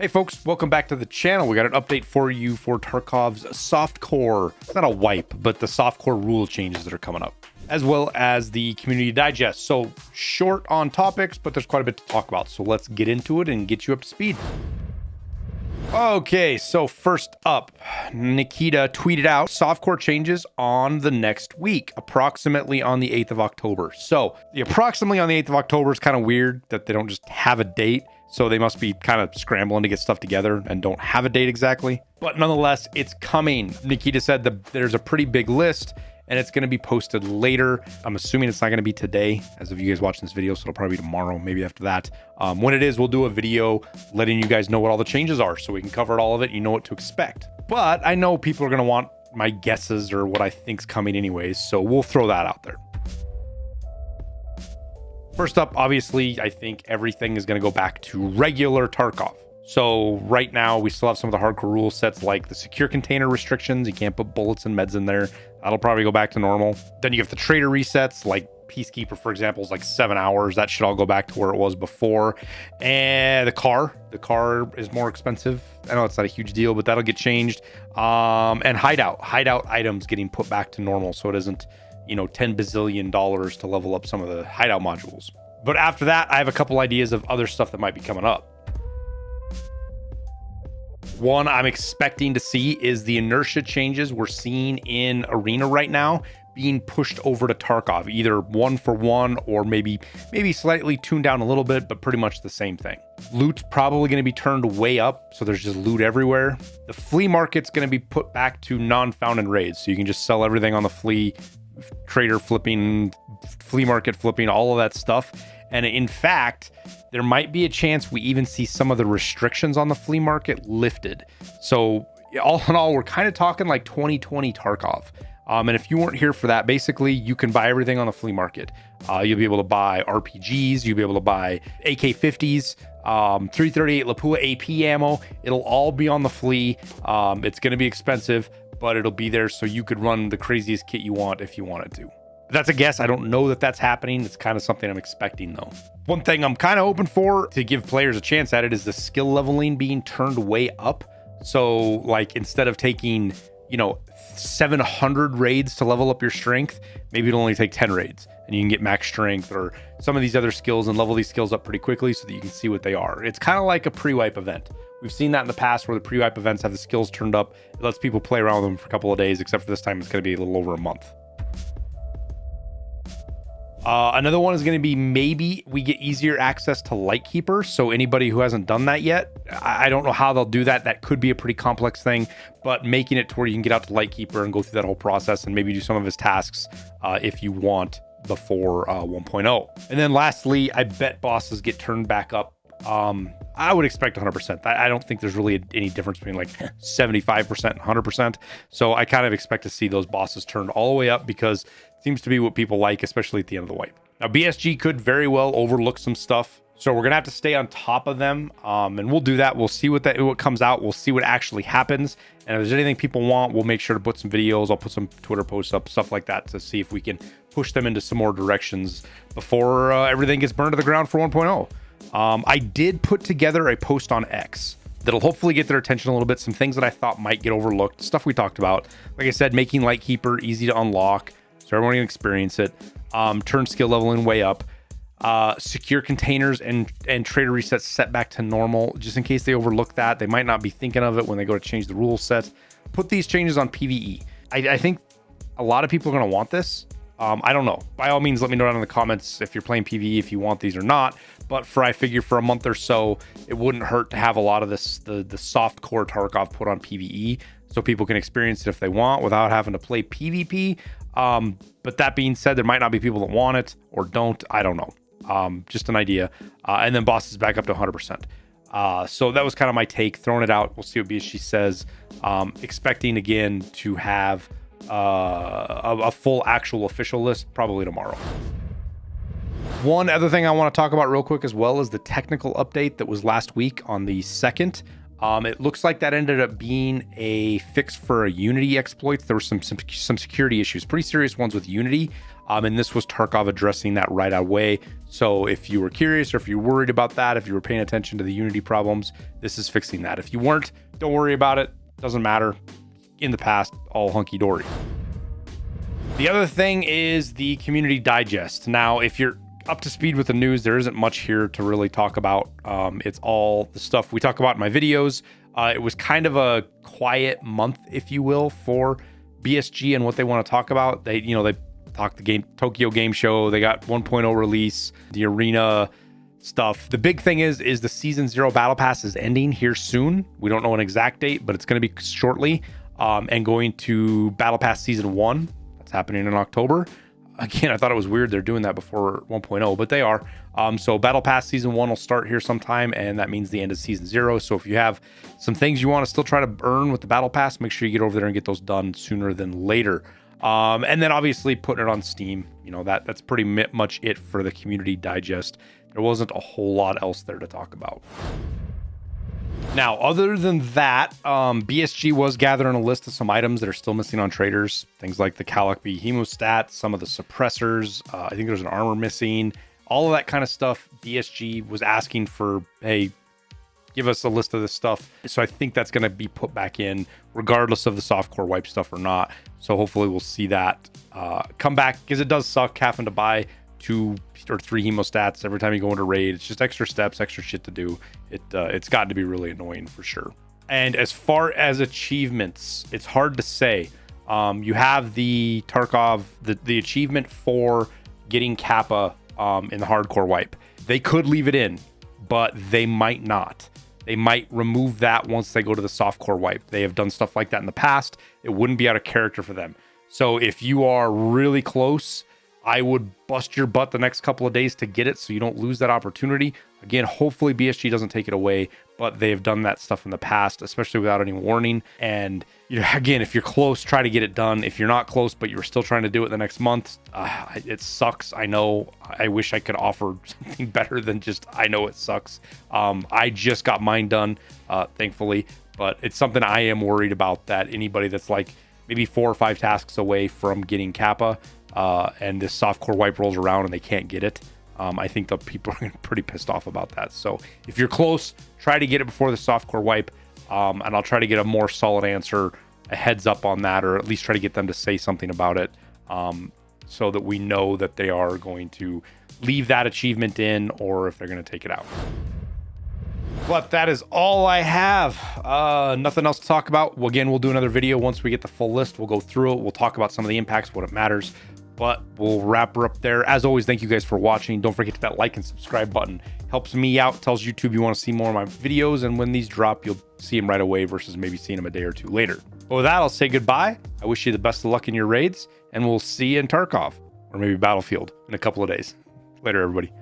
Hey folks, welcome back to the channel. We got an update for you for Tarkov's Softcore. It's not a wipe, but the Softcore rule changes that are coming up, as well as the Community Digest. So short on topics, but there's quite a bit to talk about. So let's get into it and get you up to speed. Okay, so first up, Nikita tweeted out Softcore changes on the next week, approximately on the 8th of October. So the approximately on the 8th of October is kind of weird that they don't just have a date. So they must be kind of scrambling to get stuff together and don't have a date exactly. But nonetheless, it's coming. Nikita said that there's a pretty big list and it's going to be posted later. I'm assuming it's not going to be today as of you guys watching this video. So it'll probably be tomorrow, maybe after that. When it is, we'll do a video letting you guys know what all the changes are so we can cover all of it. You know what to expect. But I know people are going to want my guesses or what I think's coming anyways. So we'll throw that out there. First up, obviously, I think everything is going to go back to regular Tarkov. So right now, we still have some of the hardcore rule sets like the secure container restrictions. You can't put bullets and meds in there. That'll probably go back to normal. Then you have the trader resets, like Peacekeeper, for example, is like 7 hours. That should all go back to where it was before. And the car is more expensive. I know it's not a huge deal, but that'll get changed. And hideout items getting put back to normal. So it isn't, you know, $10 bazillion to level up some of the hideout modules. But after that, I have a couple ideas of other stuff that might be coming up. One I'm expecting to see is the inertia changes we're seeing in Arena right now being pushed over to Tarkov, either 1-for-1 or maybe slightly tuned down a little bit, but pretty much the same thing. Loot's probably going to be turned way up, so there's just loot everywhere. The flea market's going to be put back to non-found and raids, so you can just sell everything on the flea, trader flipping, flea market flipping, all of that stuff. And in fact, there might be a chance we even see some of the restrictions on the flea market lifted. So all in all, we're kind of talking like 2020 Tarkov. And if you weren't here for that, basically you can buy everything on the flea market. You'll be able to buy RPGs, you'll be able to buy AK-50s, 338 Lapua AP ammo. It'll all be on the flea. It's going to be expensive, but it'll be there so you could run the craziest kit you want if you wanted to. That's a guess. I don't know that that's happening. It's kind of something I'm expecting though. One thing I'm kind of open for to give players a chance at it is the skill leveling being turned way up. So like instead of taking, you know, 700 raids to level up your strength, maybe it'll only take 10 raids and you can get max strength or some of these other skills and level these skills up pretty quickly so that you can see what they are. It's kind of like a pre-wipe event. We've seen that in the past where the pre-wipe events have the skills turned up. It lets people play around with them for a couple of days, except for this time it's going to be a little over a month. Another one is going to be maybe we get easier access to Lightkeeper. So anybody who hasn't done that yet, I don't know how they'll do that. That could be a pretty complex thing, but making it to where you can get out to Lightkeeper and go through that whole process and maybe do some of his tasks if you want before 1.0. And then lastly, I bet bosses get turned back up. I would expect 100%. I don't think there's really any difference between like 75% and 100%. So I kind of expect to see those bosses turned all the way up because it seems to be what people like, especially at the end of the wipe. Now, BSG could very well overlook some stuff. So we're going to have to stay on top of them. And we'll do that. We'll see what comes out. We'll see what actually happens. And if there's anything people want, we'll make sure to put some videos. I'll put some Twitter posts up, stuff like that to see if we can push them into some more directions before everything gets burned to the ground for 1.0. I did put together a post on X that'll hopefully get their attention a little bit. Some things that I thought might get overlooked, stuff we talked about. Like I said, making Lightkeeper easy to unlock so everyone can experience it. Turn skill leveling way up. Secure containers and trader resets set back to normal. Just in case they overlook that, they might not be thinking of it when they go to change the rule set. Put these changes on PvE. I think a lot of people are going to want this. I don't know. By all means, let me know down in the comments if you're playing PvE, if you want these or not. But I figure for a month or so, it wouldn't hurt to have a lot of this, the softcore Tarkov put on PvE so people can experience it if they want without having to play PvP. But that being said, there might not be people that want it or don't. I don't know. Just an idea. And then bosses back up to 100%. So that was kind of my take, throwing it out. We'll see what BSG says. Expecting again to have a full actual official list probably tomorrow. One other thing I want to talk about real quick as well is the technical update that was last week on the 2nd. It looks like that ended up being a fix for a Unity exploit. There were some security issues, pretty serious ones with Unity. And this was Tarkov addressing that right away. So if you were curious or if you're worried about that, if you were paying attention to the Unity problems, this is fixing that. If you weren't, don't worry about it. Doesn't matter. In the past, all hunky-dory. The other thing is the Community Digest. Now, if you're up to speed with the news, there isn't much here to really talk about. It's all the stuff we talk about in my videos. It was kind of a quiet month, if you will, for BSG and what they want to talk about. They talked the Tokyo Game Show. They got 1.0 release, the arena stuff. The big thing is the Season 0 Battle Pass is ending here soon. We don't know an exact date, but it's going to be shortly. And going to Battle Pass Season 1. That's happening in October. Again, I thought it was weird they're doing that before 1.0, but they are. So Battle Pass Season 1 will start here sometime, and that means the end of Season 0. So if you have some things you want to still try to earn with the Battle Pass, make sure you get over there and get those done sooner than later. And then obviously putting it on Steam, that's pretty much it for the Community Digest. There wasn't a whole lot else there to talk about. Now, other than that, BSG was gathering a list of some items that are still missing on traders. Things like the Calic B hemostat, some of the suppressors. I think there's an armor missing. All of that kind of stuff. BSG was asking for, hey, give us a list of this stuff. So I think that's going to be put back in regardless of the softcore wipe stuff or not. So hopefully we'll see that come back, because it does suck having to buy 2 or 3 hemostats every time you go into raid. It's just extra steps, extra shit to do. It's gotten to be really annoying for sure. And as far as achievements, it's hard to say. You have the Tarkov, the achievement for getting Kappa in the hardcore wipe. They could leave it in, but they might not. They might remove that once they go to the softcore wipe. They have done stuff like that in the past. It wouldn't be out of character for them. So if you are really close, I would bust your butt the next couple of days to get it so you don't lose that opportunity. Again, hopefully BSG doesn't take it away, but they have done that stuff in the past, especially without any warning. And again, if you're close, try to get it done. If you're not close, but you're still trying to do it the next month, it sucks. I know. I wish I could offer something better than just, I know it sucks. I just got mine done, thankfully, but it's something I am worried about, that anybody that's like maybe 4 or 5 tasks away from getting Kappa, and this softcore wipe rolls around and they can't get it. I think the people are pretty pissed off about that. So if you're close, try to get it before the softcore wipe, and I'll try to get a more solid answer, a heads up on that, or at least try to get them to say something about it, so that we know that they are going to leave that achievement in, or if they're going to take it out. But that is all I have. Nothing else to talk about. Well, again, we'll do another video once we get the full list. We'll go through it. We'll talk about some of the impacts, what it matters. But we'll wrap her up there. As always, thank you guys for watching. Don't forget to hit that like and subscribe button. Helps me out. Tells YouTube you want to see more of my videos. And when these drop, you'll see them right away versus maybe seeing them a day or two later. But with that, I'll say goodbye. I wish you the best of luck in your raids. And we'll see you in Tarkov, or maybe Battlefield, in a couple of days. Later, everybody.